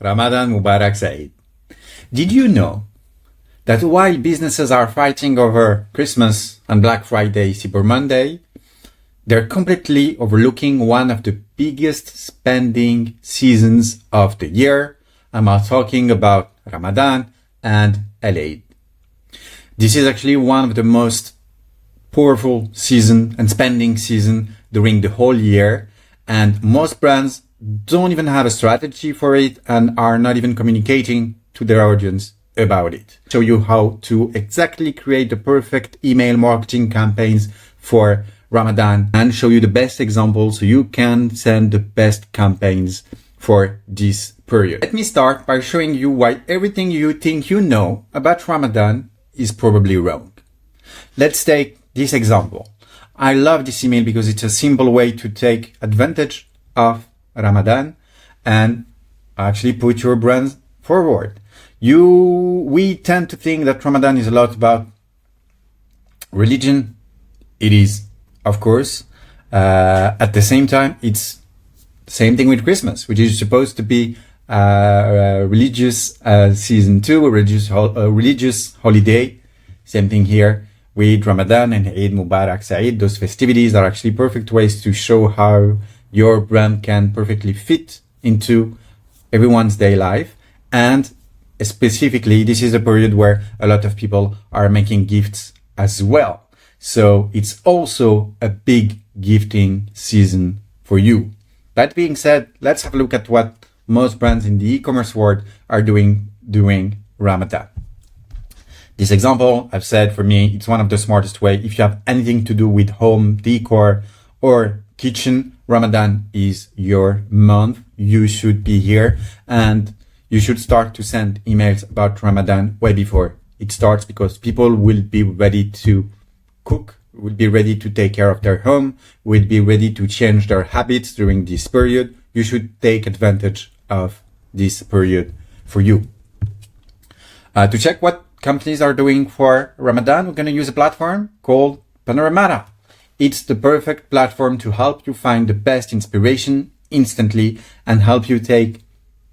Ramadan Mubarak Saeed. Did you know that while businesses are fighting over Christmas and Black Friday, Cyber Monday, they're completely overlooking one of the biggest spending seasons of the year? I'm talking about Ramadan and Eid. This is actually one of the most powerful season and spending season during the whole year, and most brands don't even have a strategy for it and are not even communicating to their audience about it. Show you how to exactly create the perfect email marketing campaigns for Ramadan and show you the best examples so you can send the best campaigns for this period. Let me start by showing you why everything you think you know about Ramadan is probably wrong. Let's take this example. I love this email because it's a simple way to take advantage of Ramadan and actually put your brand forward. We tend to think that Ramadan is a lot about religion. It is, of course. At the same time, it's the same thing with Christmas, which is supposed to be a religious season too, a religious holiday. Same thing here with Ramadan and Eid Mubarak Saeed. Those festivities are actually perfect ways to show how your brand can perfectly fit into everyone's day life. And specifically, this is a period where a lot of people are making gifts as well. So it's also a big gifting season for you. That being said, let's have a look at what most brands in the e-commerce world are doing during Ramadan. This example, I've said, for me, it's one of the smartest way. If you have anything to do with home decor or kitchen, Ramadan is your month. You should be here and you should start to send emails about Ramadan way before it starts, because people will be ready to cook, will be ready to take care of their home, will be ready to change their habits during this period. You should take advantage of this period for you. To check what companies are doing for Ramadan, we're going to use a platform called Panoramata. It's the perfect platform to help you find the best inspiration instantly and help you take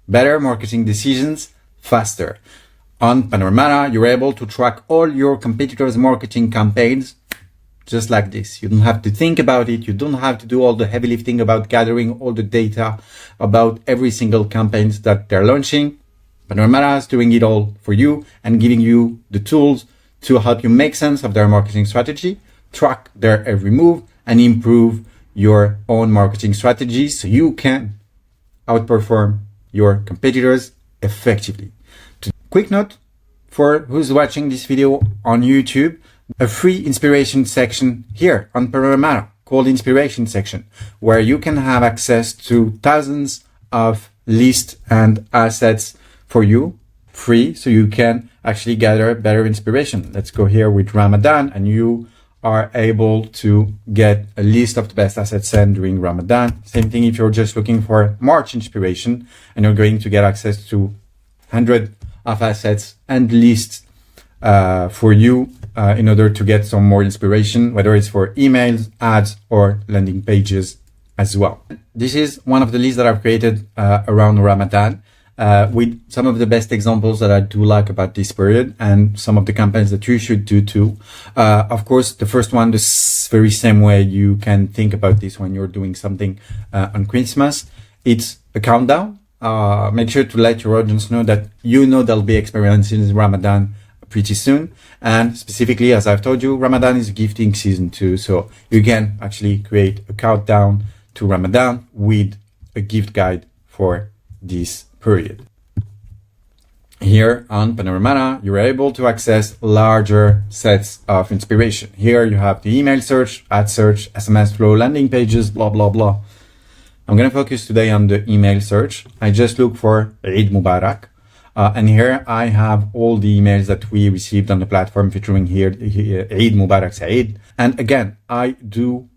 better marketing decisions faster. On Panoramata, you're able to track all your competitors' marketing campaigns just like this. You don't have to think about it. You don't have to do all the heavy lifting about gathering all the data about every single campaigns that they're launching. Panoramata is doing it all for you and giving you the tools to help you make sense of their marketing strategy, track their every move, and improve your own marketing strategy so you can outperform your competitors effectively. Quick note for who's watching this video on YouTube, a free inspiration section here on Panoramata called Inspiration Section, where you can have access to thousands of lists and assets for you free, so you can actually gather better inspiration. Let's go here with Ramadan, and you are able to get a list of the best assets sent during Ramadan. Same thing if you're just looking for March inspiration, and you're going to get access to 100 of assets and lists for you in order to get some more inspiration, whether it's for emails, ads, or landing pages as well. This is one of the lists that I've created around Ramadan with some of the best examples that I do like about this period and some of the campaigns that you should do too. Of course, the first one, the very same way you can think about this when you're doing something on Christmas. It's a countdown. Make sure to let your audience know that you know they'll be experiencing Ramadan pretty soon. And specifically, as I've told you, Ramadan is a gifting season too. So you can actually create a countdown to Ramadan with a gift guide for this period. Here on Panoramata, you're able to access larger sets of inspiration. Here you have the email search, ad search, SMS flow, landing pages, blah, blah, blah. I'm going to focus today on the email search. I just look for Eid Mubarak. And here I have all the emails that we received on the platform featuring here Eid Mubarak Saeed. And again, I do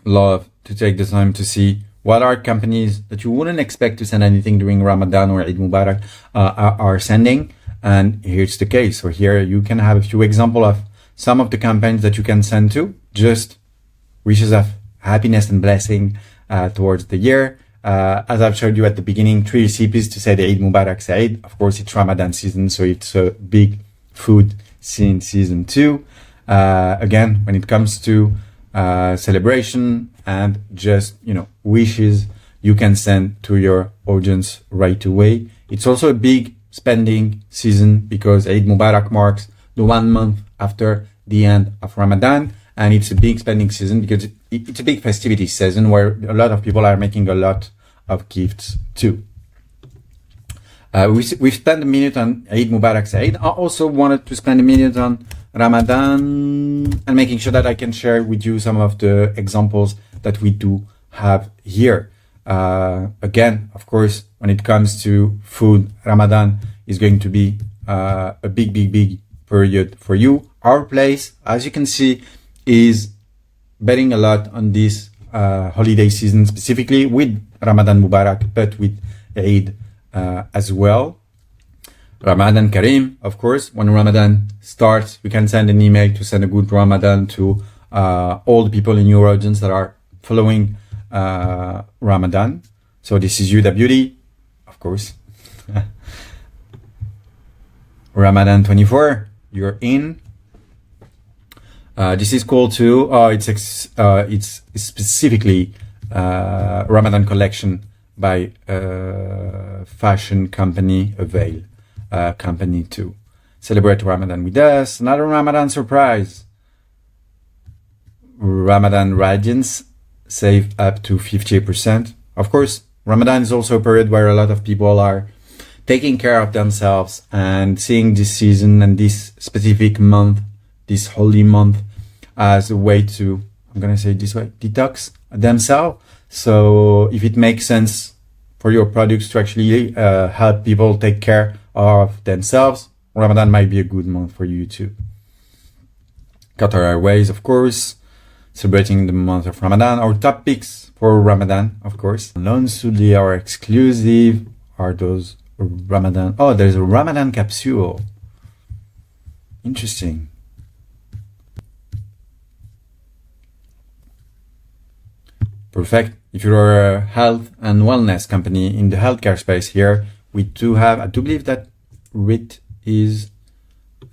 love to take the time to see what are companies that you wouldn't expect to send anything during Ramadan or Eid Mubarak are sending. And here's the case. So here you can have a few examples of some of the campaigns that you can send to. Just wishes of happiness and blessing towards the year. as I've showed you at the beginning, 3 recipes to say the Eid Mubarak Said. Of course, it's Ramadan season, so it's a big food scene season 2. Again, when it comes to celebration and just, wishes you can send to your audience right away. It's also a big spending season because Eid Mubarak marks the 1 month after the end of Ramadan. And it's a big spending season because it's a big festivity season where a lot of people are making a lot of gifts too. We've spent a minute on Eid Mubarak Said. I also wanted to spend a minute on Ramadan and making sure that I can share with you some of the examples that we do have here. Again, of course, when it comes to food, Ramadan is going to be a big period for you. Our place, as you can see, is betting a lot on this holiday season, specifically with Ramadan Mubarak, but with Eid as well. Ramadan Kareem, of course, when Ramadan starts, you can send an email to send a good Ramadan to all the people in your audience that are following Ramadan. So this is Yuda Beauty, of course. Ramadan 24, you're in. This is cool too. It's specifically Ramadan collection by fashion company Avail company too. Celebrate Ramadan with us. Another Ramadan surprise. Ramadan Radiance, save up to 50%. Of course, Ramadan is also a period where a lot of people are taking care of themselves and seeing this season and this specific month, this holy month, as a way to, I'm going to say it this way, detox themselves. So if it makes sense for your products to actually help people take care of themselves, Ramadan might be a good month for you too. Qatar Airways, of course, celebrating the month of Ramadan. Our top picks for Ramadan, of course. Lone Sudi, our exclusive, are those Ramadan. Oh, there's a Ramadan capsule. Interesting. Perfect. If you're a health and wellness company in the healthcare space here, we do have, I do believe that RIT is,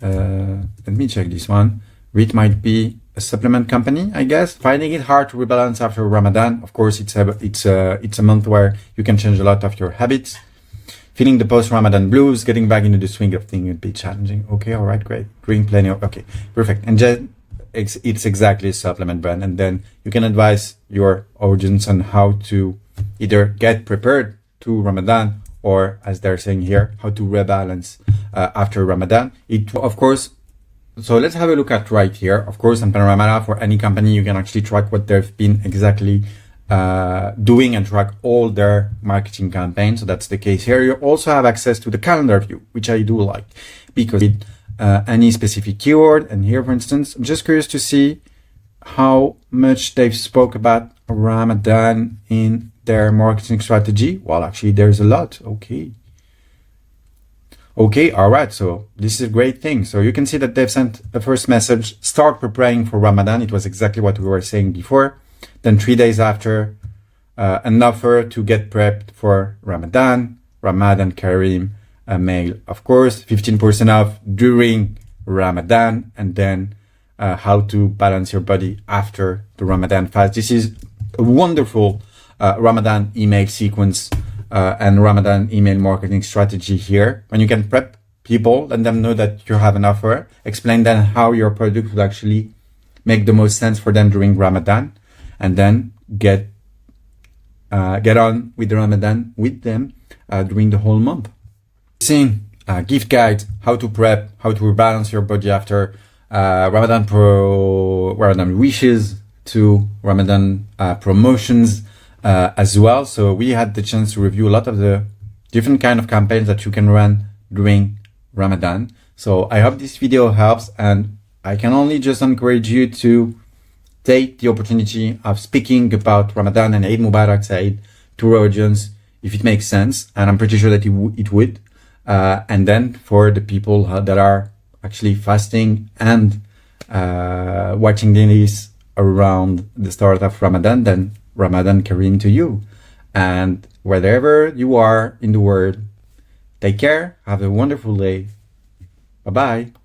let me check this one. RIT might be a supplement company, I guess. Finding it hard to rebalance after Ramadan. Of course, it's a month where you can change a lot of your habits. Feeling the post-Ramadan blues, getting back into the swing of things would be challenging. Okay, all right, great. Drink plenty of, okay, perfect. And just, it's exactly a supplement brand. And then you can advise your audience on how to either get prepared to Ramadan or, as they're saying here, how to rebalance after Ramadan. Of course, so let's have a look at right here. Of course, on Panoramata, for any company, you can actually track what they've been exactly doing and track all their marketing campaigns. So that's the case here. You also have access to the calendar view, which I do like, because with any specific keyword. And here, for instance, I'm just curious to see how much they've spoke about Ramadan in their marketing strategy. Well, actually, there's a lot. Okay, all right. So this is a great thing. So you can see that they've sent the first message, start preparing for Ramadan. It was exactly what we were saying before. Then 3 days after, an offer to get prepped for Ramadan, Ramadan Kareem, a mail, of course, 15% off during Ramadan, and then how to balance your body after the Ramadan fast. This is a wonderful Ramadan email sequence and Ramadan email marketing strategy here. When you can prep people, let them know that you have an offer, explain then how your product will actually make the most sense for them during Ramadan, and then get on with the Ramadan with them during the whole month. Seeing gift guide, how to prep, how to rebalance your body after Ramadan Ramadan wishes to Ramadan promotions as well. So we had the chance to review a lot of the different kind of campaigns that you can run during Ramadan. So I hope this video helps, and I can only just encourage you to take the opportunity of speaking about Ramadan and Eid Mubarak Said to our audience if it makes sense, and I'm pretty sure that it would. And then for the people that are actually fasting and watching this around the start of Ramadan, then Ramadan Kareem to you. And wherever you are in the world, take care. Have a wonderful day. Bye bye.